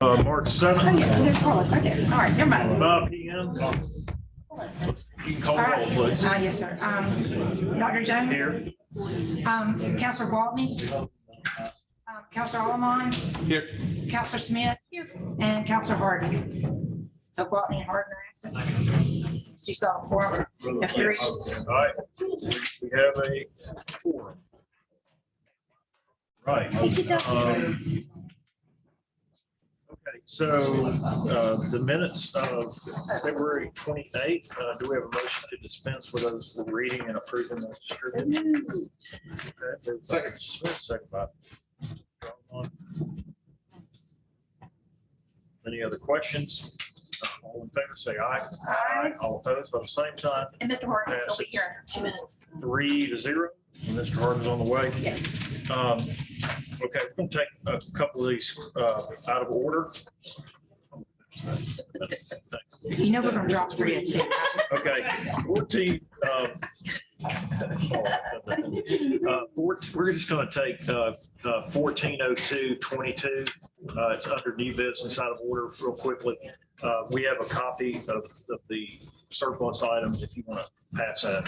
March 7th. Oh, yeah, there's Carlos right there. All right, never mind. 5 p.m. You can call All the right. roll, please. Yes, sir. Dr. Jones? Here. Counselor Gwaltney? Counselor Allemond? Here. Counselor Smith? Here. And Counselor Harden. So Gwaltney and Harden are absent. So you saw four. Have three. All right. We have a forum. Right. Okay, so the minutes of February 28th, do we have a motion to dispense with those reading and approving those distributed? Okay, second. Second by. Any other questions? All in favor, say aye. Aye. All opposed by the same sign. And Mr. Harden will be here in 2 minutes. 3-0. And Mr. Harden's on the way. Yes. Okay, we're going to take a couple of these out of order. You know we're going to drop 302. Okay, 14. We're just going to take 140222. It's under new business out of order real quickly. We have a copy of the surplus items if you want to pass that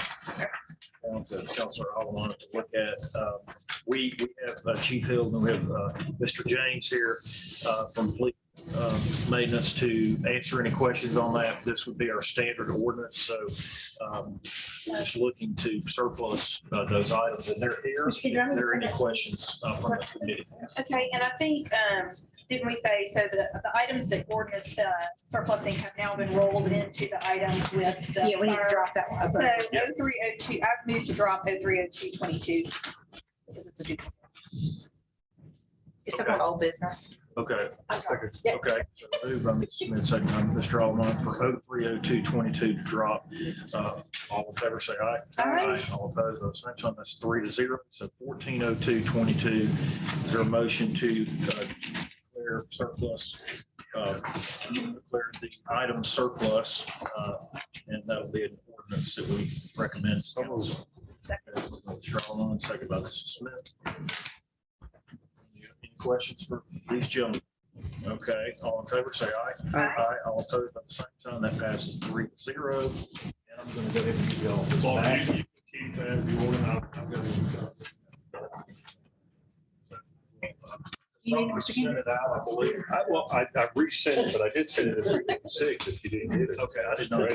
down to Councilor Allemond to look at. We have Chief Hill and we have Mr. James here from Fleet Maintenance to answer any questions on that. This would be our standard ordinance. So we're just looking to surplus those items and they're here. If there are any questions from the committee. Okay, and I think, didn't we say, so the items that ordinance surplusing have now been rolled into the item with the. Yeah, we need to drop that one. So 0302, I've moved to drop 030222. It's still on old business. Okay. Yeah. Okay. So move by Ms. Smith, second by Mr. Allemond for 030222 to drop. All in favor, say aye. Aye. All opposed, the same sign. That's 3-0. So 140222. Is there a motion to declare surplus? Declare the item surplus, and that'll be an ordinance that we recommend. Second. Mr. Allemond, second by Mrs. Smith. Any questions for these gentlemen? Okay, all in favor, say aye. Aye. All opposed by the same sign. That passes 3-0. And I'm going to go ahead and give you all this back. You can keep that if you want. I'm going to. You need Mr. Send it out, I believe. I resent it, but I did send it at 3:06 if you didn't get it. Okay, I didn't know.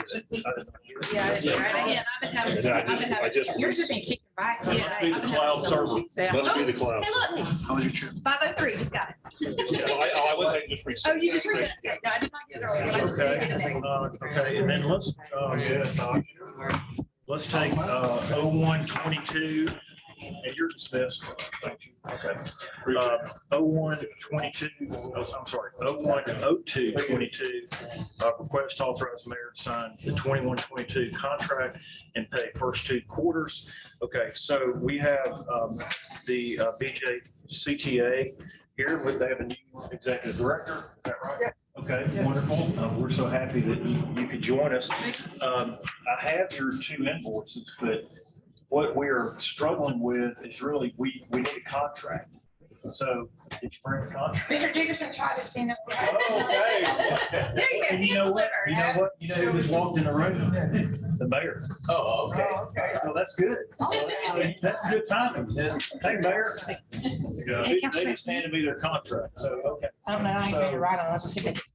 Yeah, I didn't write it in. I've been having. And I just Yours have been kicking back. So Yeah. Must be the cloud server. Must be the cloud. Hey, look, How was your trip? 503, just got it. Yeah, I went ahead and just resent. Oh, you just resent Yeah. it? No, I did not get it earlier. but I just didn't get it a second. Okay, and then let's take 0122, and you're dismissed. Thank you. Okay. 0122, I'm sorry, 010222, request to authorize the mayor to sign the 21-22 contract and pay first 2 quarters. Okay, so we have the BJ CTA here. They have a new executive director. Is that right? Yeah. Okay, wonderful. We're so happy that you could join us. I have your 2 invoices, but what we're struggling with is really, we need a contract. So did you bring a contract? Mr. Dickerson tried to send it. Oh, okay. There you go. And you know what? You know what? You know who just walked in the room? The mayor. Oh, okay. So that's good. So that's good timing. Hey, Mayor. They just handed me their contract. So, okay. I don't know. I ain't going to write on it. Let's see if it's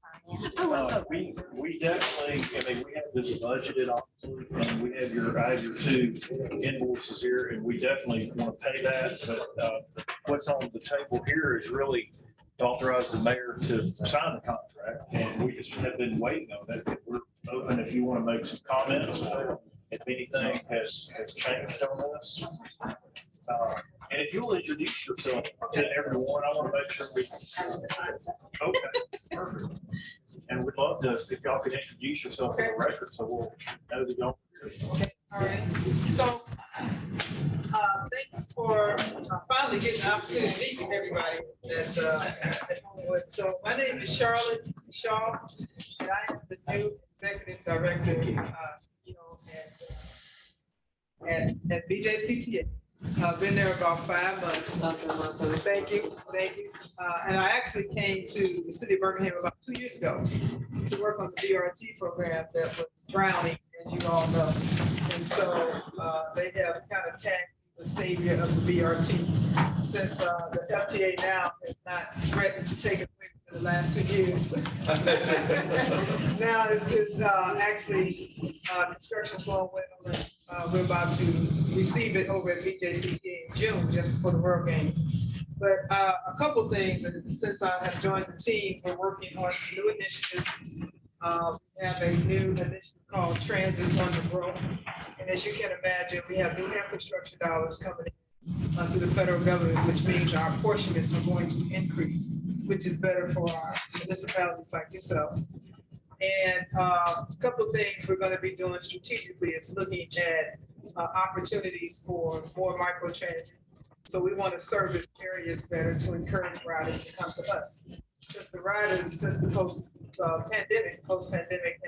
We definitely, I mean, we have this budgeted, obviously, and we have I have your 2 invoices here, and we definitely want to pay that. But what's on the table here is really to authorize the mayor to sign the contract, and we just have been waiting on that. We're open if you want to make some comments, if anything has changed on this. And if you'll introduce yourself to everyone, I want to make sure we. Okay, perfect. And we'd love to, if y'all could introduce yourself for the record, so we'll know that y'all. Okay, all right. So, thanks for finally getting the opportunity to meet with everybody at Homewood. So my name is Charlotte Shaw, and I am the new executive director, at BJCTA. Been there about 5 months. Thank you, thank you. And I actually came to the city of Birmingham about 2 years ago to work on the BRT program that was drowning, as you all know. And so they have kind of tagged the savior of the BRT since the FTA now has not threatened to take it away for the last 2 years. Now it's actually construction's going well. And, we're about to receive it over at BJCTA in June, just before the World Games. But a couple things, and since I have joined the team, we're working on some new initiatives. We have a new initiative called Transit on the Growth. And as you can imagine, we have new infrastructure dollars coming in through the federal government, which means our apportionments are going to increase, which is better for our municipalities like yourself. And a couple of things we're going to be doing strategically is looking at opportunities for more microtransit. So we want to service areas better to encourage riders to come to us. Since the riders, since the post-pandemic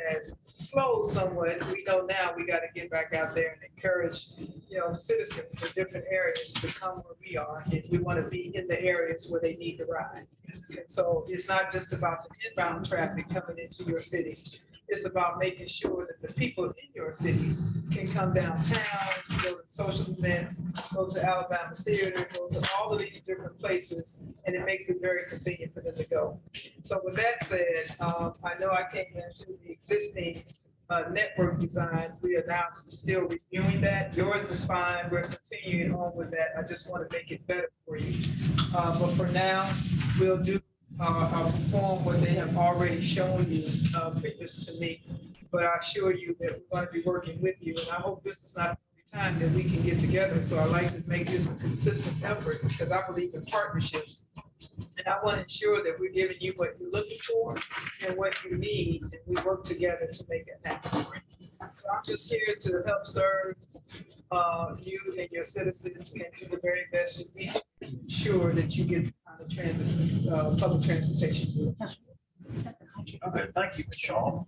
has slowed somewhat, we know now we got to get back out there and encourage, citizens in different areas to come where we are. And we want to be in the areas where they need to ride. And so it's not just about the inbound traffic coming into your cities. It's about making sure that the people in your cities can come downtown, go to social events, go to Alabama Theater, go to all of these different places, and it makes it very convenient for them to go. So with that said, I know I came into the existing network design. We are now still reviewing that. Yours is fine. We're continuing on with that. I just want to make it better for you. But for now, we'll do perform what they have already shown you previous to me. But I assure you that we're going to be working with you. And I hope this is not the time that we can get together. So I like to make this a consistent effort because I believe in partnerships. And I want to ensure that we're giving you what you're looking for and what you need, and we work together to make it happen. So I'm just here to help serve you and your citizens and do the very best you can to ensure that you get the kind of transit, public transportation. Okay, thank you, Ms. Shaw.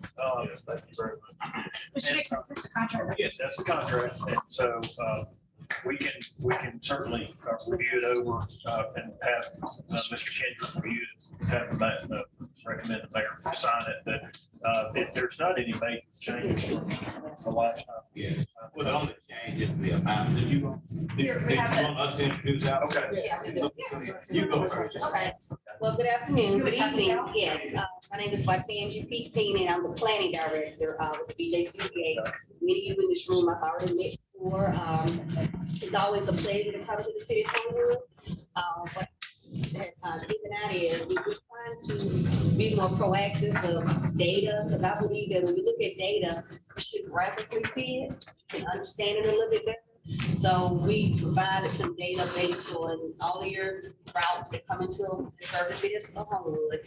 Yes, thank you very much. Mr. Dixon, is this the contract? Yes, that's the contract, and so we can certainly review it over and have Mr. Kendrick review it, have the recommend the mayor sign it, but there's not any major changes from the last time. Yeah, well, the only change is the amount. Did you want us to introduce that? Okay. You go first. Okay. Well, good afternoon, good evening. Yes, my name is Angie P. Payne, and I'm the planning director with the BJCCA. Many of you in this room I've already met before. It's always a pleasure to come to the city of Homewood. But even that is, we're trying to be more proactive with data, because I believe that when you look at data, you should graphically see it and understand it a little bit better. So we provided some data based on all of your routes that come into the services of Homewood.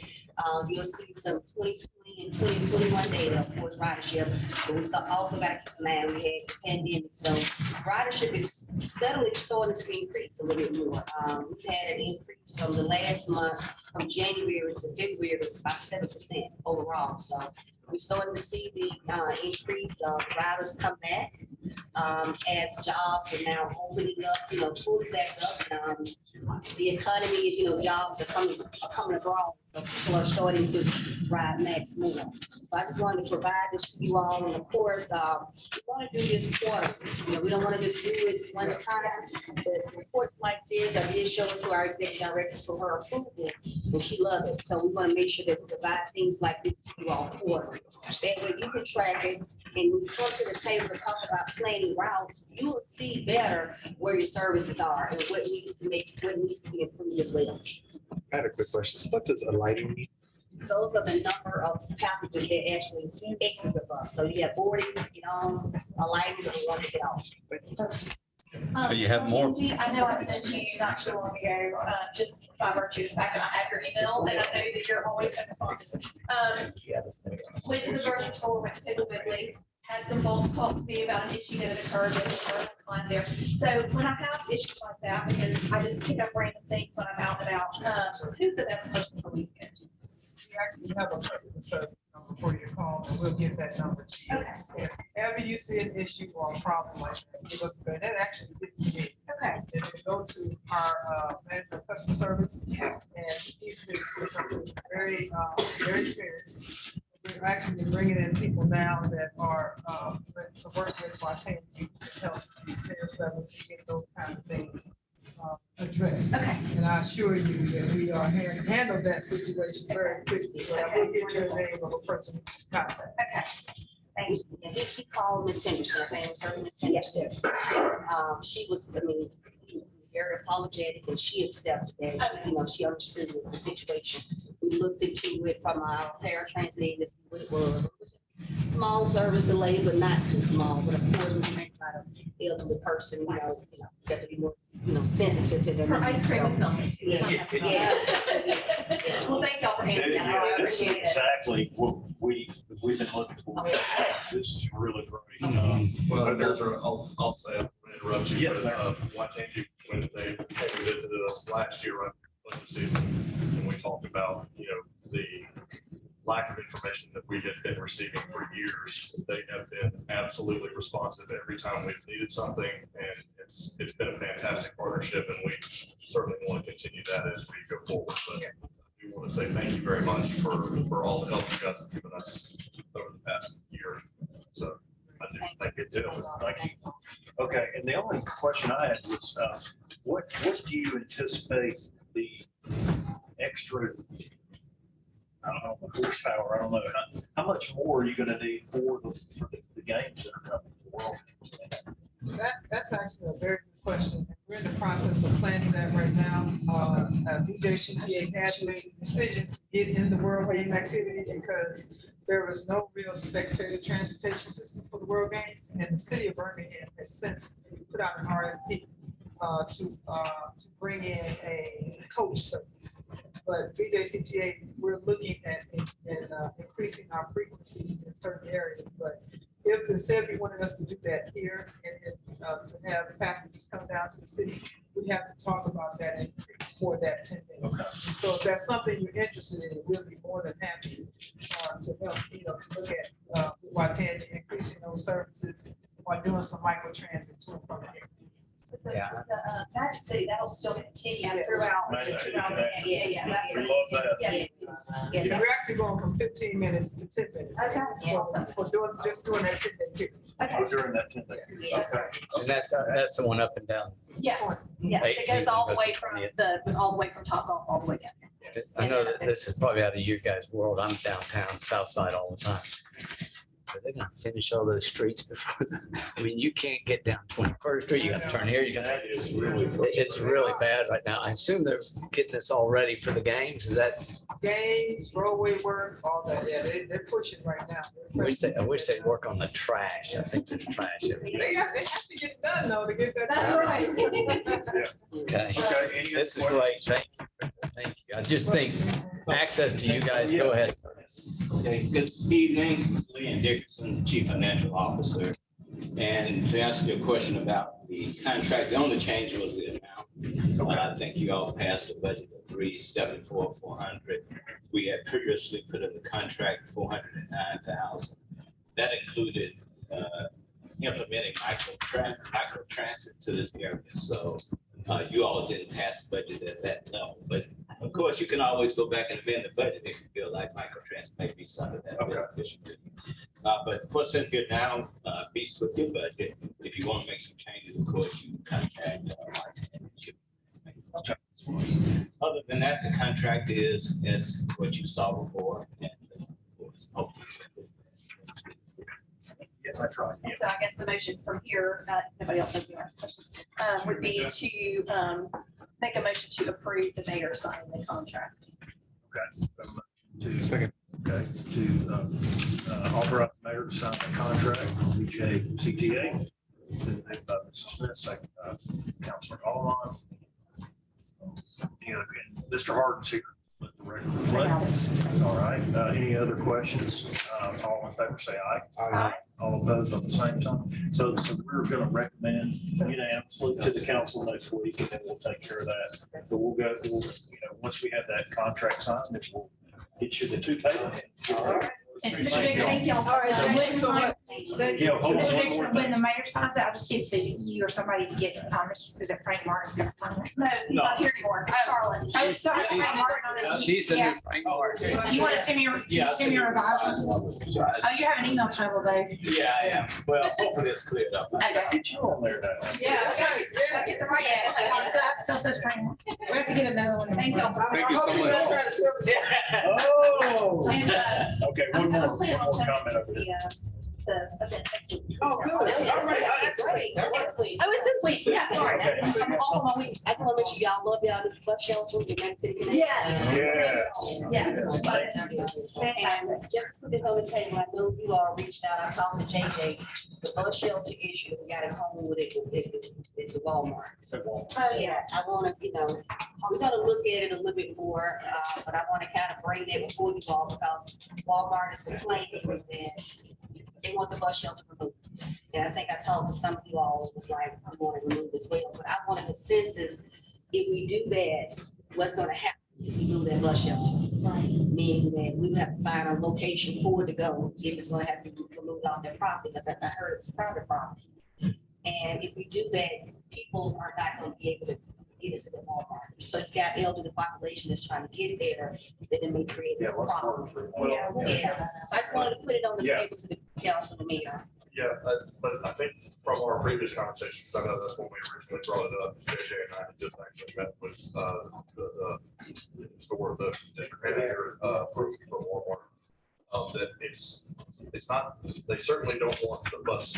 You'll see some 2020 and 2021 data for ridership. But we also got to keep in mind we had the pandemic. So ridership is steadily starting to increase a little bit more. We had an increase from the last month, from January to February, by 7% overall. So we're starting to see the increase of riders come back as jobs are now opening up, fully back up. The economy, jobs are coming abroad. So people are starting to ride max more. So I just wanted to provide this to you all. And of course, we want to do this quarter. We don't want to just do it one time. But reports like this, I did show it to our executive director for her approval, and she loved it. So we want to make sure that we provide things like this to you all quarterly. That way you can track it, and when you come to the table to talk about planning routes, you will see better where your services are and what needs to be improved as well. I had a quick question. What does alighting mean? Those are the number of passengers that actually exits a bus. So you have boardings, get on, alighting, and want to get off. So you have more. I know I sent you not too long ago, just by virtue of the fact that I have your email, and I know that you're always so responsive. Went to the grocery store, went to Piggly Wiggly, had some folks talk to me about an issue that had occurred with a client there. So when I have issues like that, because I just pick up random things when I'm out and about, who's the best person for me to go to? We actually have a customer service number for you to call, and we'll get that number to you. Okay. If ever you see an issue or a problem like that, give us a call. That actually gets to me. Okay. And then go to our manager of customer service. And he's been doing something very, very experienced. We're actually bringing in people now that are, to work with our team to help sales levels, to get those kind of things addressed. Okay. And I assure you that we are handle that situation very quickly. But I will get your name of a person to contact. Okay. Thank you. And he called Miss Henderson, I think it was her, Miss Henderson. She was, I mean, very apologetic and she accepted that, you know, she understood the situation. We looked into it from our paratransit agency, what it was. It was a small service delay, but not too small, but of course, we think about an elderly person, you know, got to be more, you know, sensitive to their Her needs. ice cream So, is melting. Yes, yes. Well, thank y'all for handling that. I This is appreciate it. exactly what we've been looking for. This is really great. Well, there's, I'll say, I'm gonna interrupt you, Yes, but Watangi, when they came into this last year, on the season, and we talked about, you know, the lack of information that we had been receiving for years. They have been absolutely responsive every time we've needed something, and it's been a fantastic partnership, and we certainly want to continue that as we go forward. But we want to say thank you very much for all the help you guys have given us over the past year. So I do think it did. Thank you. Okay, and the only question I had was, what do you anticipate the extra, I don't know, the horsepower, I don't know, how much more are you gonna need for the games that are coming to the world? That's actually a very good question. We're in the process of planning that right now. BJCTA has made a decision to get in the World Game activity because there was no real spectator transportation system for the World Games. And the city of Birmingham has since put out an RFP to bring in a coach service. But BJCTA, we're looking at increasing our frequency in certain areas. But if the city wanted us to do that here and to have passengers come down to the city, we'd have to talk about that increase for that 10 days. Okay. So if that's something you're interested in, we'll be more than happy to help, you know, to look at Watangi increasing those services or doing some micro transit to and from the area. The Magic City, that'll still continue Yeah. throughout. Magic City, yes. We love that. Yes. Yes. We're actually going from 15 minutes to 10 minutes. Okay, awesome. For just doing that 10-day period. Okay, During that 10 days. Yes. Okay. And that's the one up and down. yes, yes, it goes all the way from all the way from top all the way down. I know that this is probably out of your guys' world. I'm downtown, south side all the time. Are they gonna finish all those streets before? I mean, you can't get down 21st Street. You gotta turn here. You're gonna. It's really bad right now. I assume they're getting this all ready for the games. Is that? Games, roadway work, all that. Yeah, they're pushing right now. I wish they'd work on the trash. I think there's trash. They have to get done though to get that. That's done. right. Okay. Okay, any This is other great. Thank you. Thank you. I just think access to you guys. Go ahead. Okay, good evening, Leon Dickerson, Chief Financial Officer. And to answer your question about the contract, the only change was the amount. I think you all passed a budget of $374,400. We had previously put in the contract $409,000. That included implementing micro transit to this area. So you all didn't pass the budget at that level, but of course, you can always go back and amend the budget if you feel like microtransit may be something that beneficial to you. But what's in here now, beats with your budget. If you want to make some changes, of course, you can contact. Other than that, the contract is what you saw before. And hopefully. Yeah, that's right. And so I guess the motion from here, nobody else has any other questions, would be to make a motion to approve the mayor signing the contract. Second. Okay, to authorize the mayor to sign the contract with BJCTA. Moved by Mrs. Smith, second by Councilor Allen. Mr. Harden's here. Let the record reflect. All right, any other questions? All in favor, say aye. Aye. All opposed on the same time. So we're going to recommend unanimously to the council next week, and then we'll take care of that. But we'll once we have that contract signed, then we'll get you the two payments. And Mr. Davis, thank y'all. Sorry, Thank you so much. Thank Yeah, you. hold on, one more When thing. the mayor signs it, I'll just give it to you or somebody to get, is it Frank Martin's gonna sign it? No, he's not here anymore. Charlotte. Oh, sorry, Frank Martin on it. She's the Yeah. new Frank Martin. You want to send me your, send me your revised? Oh, you're having email trouble though. Yeah, I am. Well, hopefully it's cleared up. Okay. Get you on there now. Yeah. That's right, yeah. Get the right. Yeah, it still says Frank. Martin. We have to get another one. Thank you. Thank you so much. Oh. And, Okay, one more comment over the, here. the event next week. Oh, good. All right, That's great. Next week. Oh, it's this week. Yeah, sorry. Okay. I'm all my weeks. I just want to make sure y'all love y'all, this bus shelter, the United City Connect. Yes. Yes. And just to put this on the table, I know you all reached out, I talked to JJ, the bus shelter issue, we got it Homewood at the Walmart. Oh, Yeah, I wanna, we're gonna look at it a little bit more, but I wanna kind of bring that before you all, because Walmart is complaining that they want the bus shelter removed. And I think I talked to some of you all, it was like, I want to remove as well, but I want a consensus, if we do that, what's gonna happen if we do that bus shelter? Meaning that we would have to find a location for it to go, if it's gonna have to be removed off their property, because I heard it's private property. And if we do that, people are not gonna be able to get into the Walmart. So you got elderly population that's trying to get there, then it may create Yeah, a let's problem. go through. Well, Yeah, so I just wanted to put it on the Yeah. table to the council, the mayor. Yeah, but I think from our previous conversations, I know that's when we originally brought it up, JJ and I had just actually met with the district manager for Walmart. That it's not, they certainly don't want the bus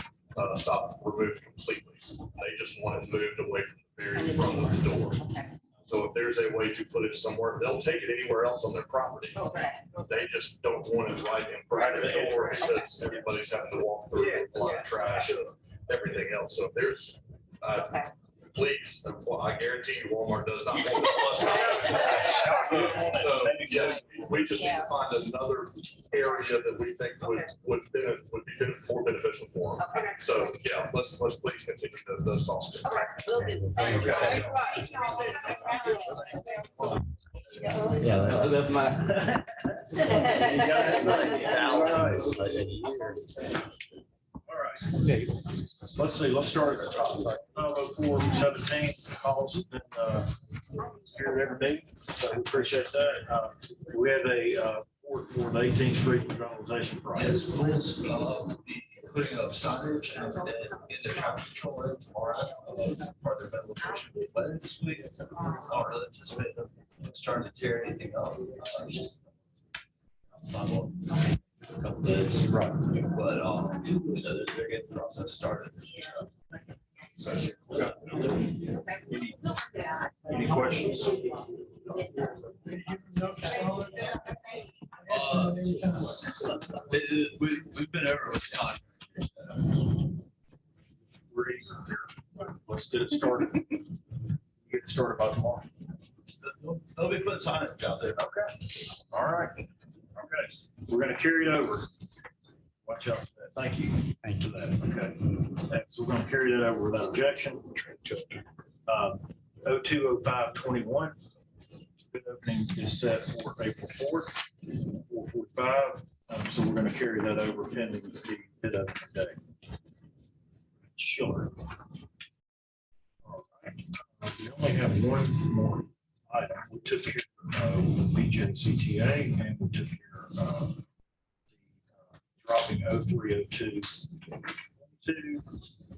stop removed completely. They just want it moved away from the very front of the door. Okay. So if there's a way to put it somewhere, they'll take it anywhere else on their property. Okay. They just don't want it right in front of the door because everybody's having to walk through a lot of trash and everything else. So if there's, please, well, I guarantee you Walmart does not want the bus stop. So, yes, we just need to find another area that we think would be more beneficial for them. Okay. So, yeah, let's please continue those talks. Okay. Will do. Thank you. Thanks a lot. Yeah, that's my. All right. Let's see, let's start at the top. 12:04:17 calls and here every day. So we appreciate that. We have a report for the 18th Street revitalization project. Schools putting up signage and then in their traffic control area tomorrow. Part of their ventilation will be wet this week. I don't really anticipate them starting to tear anything up. Sidewalk. A couple days. Right. But, they're getting the process started. So, any questions? We've been over with time. We're easy here. Let's get it started. Get it started by tomorrow. They'll be putting signage out there. Okay. All right. Okay. We're gonna carry it over. Watch out for that. Thank you. Thank For that. Okay. So we're gonna carry that over without objection. 02/05/21. Bid opening is set for April 4th, 4:45. So we're gonna carry that over pending the bid opening day. Sure. All right. We only have one more item. We took care of the BJ CTA and we took care of the dropping 0302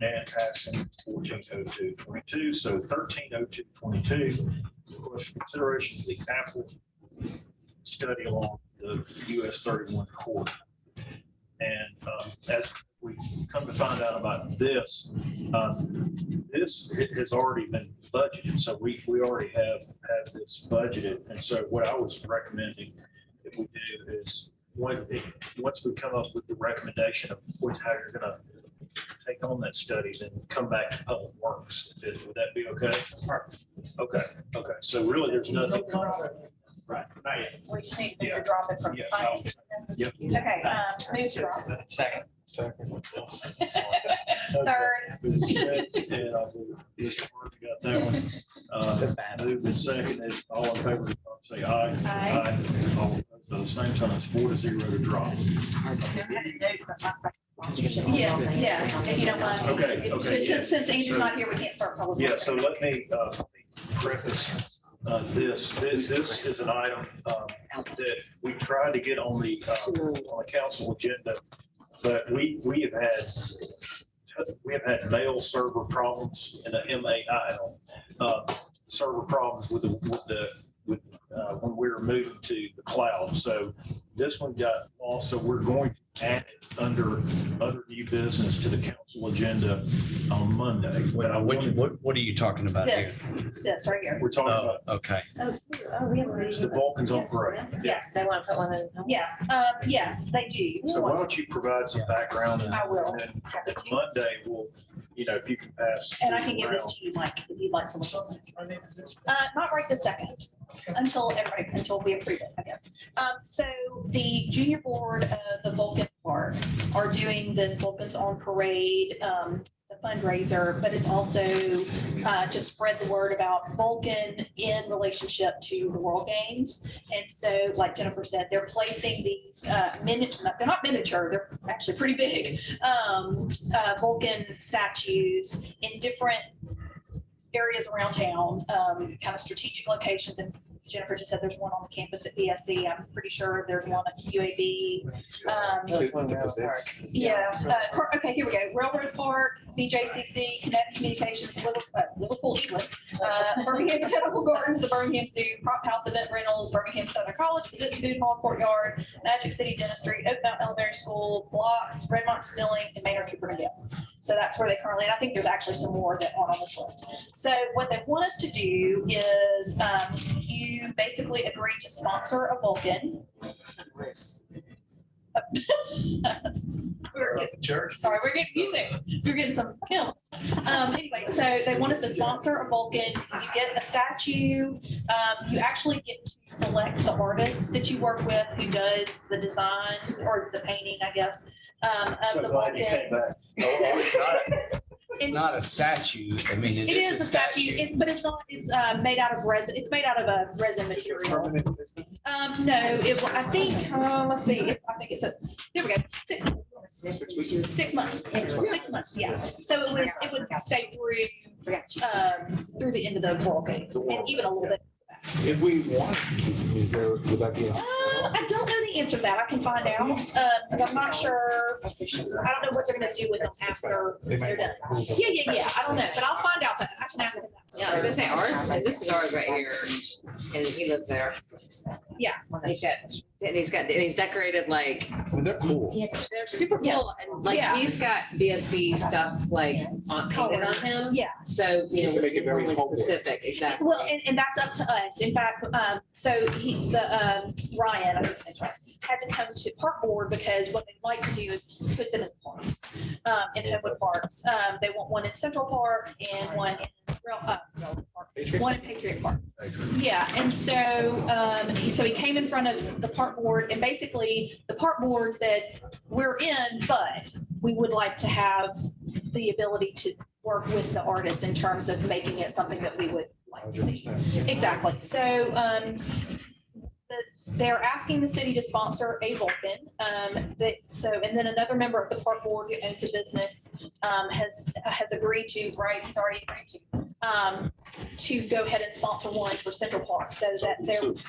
and passing 140222. So 130222 was consideration of the Apple study along the US 31 corridor. And as we come to find out about this, it has already been budgeted. So we already have this budgeted. And so what I was recommending if we do is once we come up with the recommendation of how you're going to take on that study, then come back to Public Works. Would that be okay? Okay. So really, there's nothing. Right. Not yet. We just need to drop it from Yeah. finance. Yep. Okay, move to drop. Second. Third. And I'll do Mr. Word, you got that one. Move the second is all in favor, say aye. Aye. All opposed, the same sign is 4-0 to drop. Yes, if you don't mind. Okay, okay, yeah. Since Andrew's not here, we can't start public. Yeah, so let me preface this is an item that we tried to get on the council agenda, but we have had mail server problems and the MAI server problems with when we were moving to the cloud. So this one got lost, so we're going to add it under other new business to the council agenda on Monday. But I wanted, What are you talking about here? This right here. we're talking Oh, about okay. the Vulcans on parade. Yes, they want to put one in. Yeah, yes, they do. So why don't you provide some background and I will. and then Monday we'll, if you can pass. And I can give this to you, Mike, if you'd like to look. Not right this second, until we approve it, I guess. So the junior board of the Vulcan Park are doing this Vulcans on Parade. It's a fundraiser, but it's also to spread the word about Vulcan in relationship to the World Games. And so, like Jennifer said, they're placing these they're not miniature, they're actually pretty big, Vulcan statues in different areas around town, kind of strategic locations. And Jennifer just said there's one on the campus at BSC. I'm pretty sure there's one at UAB. Okay, here we go. Railroad Park, BJCC, Connect Communications, Liverpool, England, Birmingham Botanical Gardens, the Birmingham Zoo, Prop House Event Rentals, Birmingham Southern College, Visit Food Hall Courtyard, Magic City Dentistry, Oak Mountain Elementary School, Blocks, Redmont Distilling, and Maynard Newport and Gill. So that's where they currently, and I think there's actually some more that aren't on this list. So what they want us to do is you basically agree to sponsor a Vulcan. Sorry, we're getting music. You're getting some hymns. Anyway, so they want us to sponsor a Vulcan. You get a statue. You actually get to select the artist that you work with who does the design or the painting, I guess, of So the glad you came Vulcan. back. It's not a statue. I mean, It is a statue, but it's not, it's made out of resin, it's made out of a resin material. No, I think, let's see, I think it's there we go, 6 months, 6 months, yeah. So it would stay through the end of the World Games and even a little bit. If we want, would that be? I don't know the answer to that. I can find out, because I'm not sure. I don't know what they're gonna do with them after they're done. Yeah. I don't know, but I'll find out that. I can ask them that. Yeah, I was gonna say ours, and this is ours right here, and he lives there. Yeah. He's decorated like, They're cool. they're super cool, and like, Yeah. he's got BSC stuff like painted on him. Yeah. So, You can make it very really homely. specific, exactly. Well, and that's up to us. In fact, so Ryan, I think his name's Ryan, had to come to park board because what they like to do is put them in parks, in Homewood parks. They want one in Central Park and one in one in Patriot Park. Yeah, and so he came in front of the park board, and basically the park board said, we're in, but we would like to have the ability to work with the artist in terms of making it something that we would like to see. Exactly. So they're asking the city to sponsor a Vulcan. And then another member of the park board who owns a business has agreed to, right, he's already agreed to go ahead and sponsor one for Central Park, so that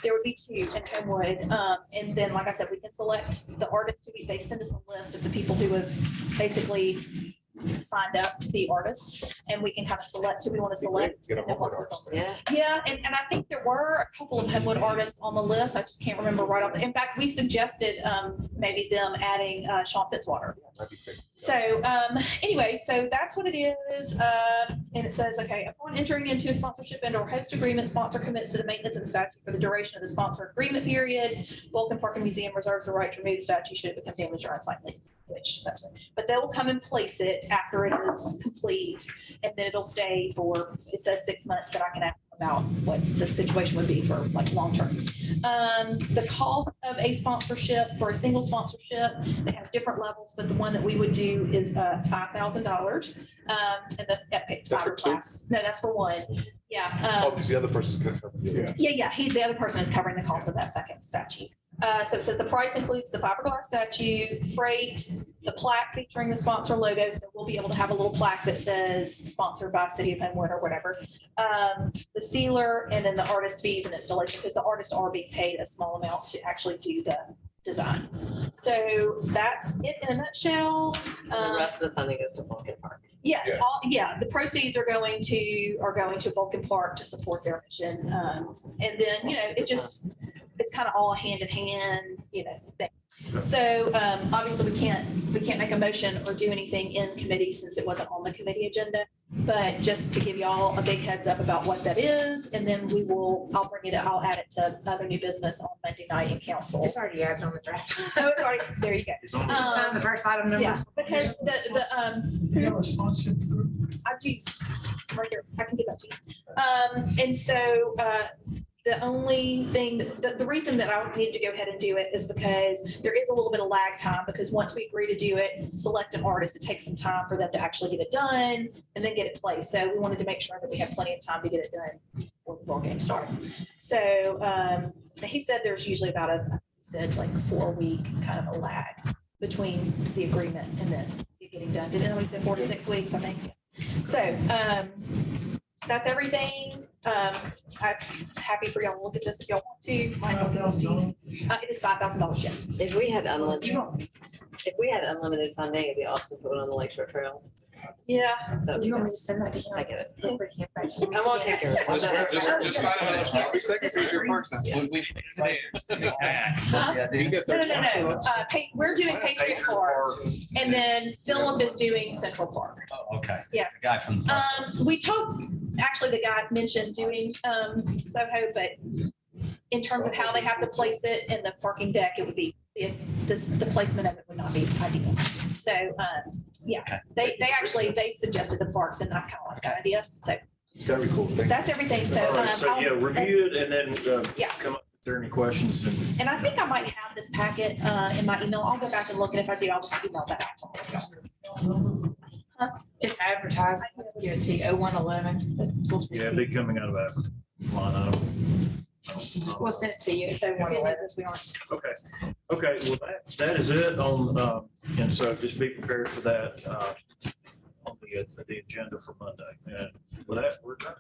there would be 2 in Homewood. And then, like I said, we can select the artist. They send us a list of the people who have basically signed up to be artists, and we can kind of select who we want to select. Get a and then Homewood work with artist. them. Yeah. Yeah, and I think there were a couple of Homewood artists on the list. I just can't remember right off. In fact, we suggested maybe them adding Sean Fitzwater. That'd be great. So anyway, so that's what it is. And it says, okay, upon entering into a sponsorship and or host agreement, sponsor commits to the maintenance of the statue for the duration of the sponsor agreement period. Vulcan Park and Museum reserves the right to remove the statue should it become damaged or unsightly. Which that's it. But they will come and place it after it is complete, and then it'll stay for, it says 6 months, but I can ask about what the situation would be for like long term. The cost of a sponsorship for a single sponsorship, they have different levels, but the one that we would do is $5,000. And it's That's for fiberglass. No, that's for one. Yeah. Oh, because the other person's gonna come. Yeah. Yeah. The other person is covering the cost of that second statue. So it says the price includes the fiberglass statue, freight, the plaque featuring the sponsor logo. So we'll be able to have a little plaque that says sponsored by City of Homewood or whatever. The sealer, and then the artist fees and installation, because the artists are being paid a small amount to actually do the design. So that's it in a nutshell. The rest of the funding goes to Vulcan Park. Yes, the proceeds are going to Vulcan Park to support their mission. And then, it's kind of all hand in hand, thing. So obviously we can't make a motion or do anything in committee since it wasn't on the committee agenda. But just to give y'all a big heads up about what that is, and then I'll add it to other new business on Monday night in council. It's already added on the draft. Oh, it's already, there you go. It's on You should sign the first item number. Yeah, because I do, right here, I can give that to you. And so the only thing, the reason that I needed to go ahead and do it is because there is a little bit of lag time, because once we agree to do it, select an artist, it takes some time for them to actually get it done and then get it placed. So we wanted to make sure that we had plenty of time to get it done before the ball game started. So he said there's usually about like 4-week kind of a lag between the agreement and then it getting done. Didn't we say 4 to 6 weeks, I think? So that's everything. I'm happy for y'all to look at this if y'all want to. It is $5,000, yes. If we had unlimited funding, it'd be awesome to put it on the Lakeshore Trail. Yeah. That'd be You want great. me to send that to you? I get it. I I won't take care of it. No. We're doing Patriot Park, and then Philip is doing Central Park. Oh, okay. Yes. The guy from. We talked, actually, the guy mentioned doing Soho, but in terms of how they have to place it in the parking deck, it would be, the placement of it would not be ideal. So, Okay. they suggested the parks, and I kind of like that idea. So It's very cool. Thank you. that's everything. So, All right, so yeah, review it and then Yeah. come up if there are any questions. And I think I might have this packet in my email. I'll go back and look, and if I do, I'll just email that out to you. It's advertised. I can give it to you, 0111, but we'll send Yeah, it to be you. coming out of that line item. We'll send it to you, it's 0111. Okay, well, that is it on, and so just be prepared for that on the agenda for Monday. And with that, we're done.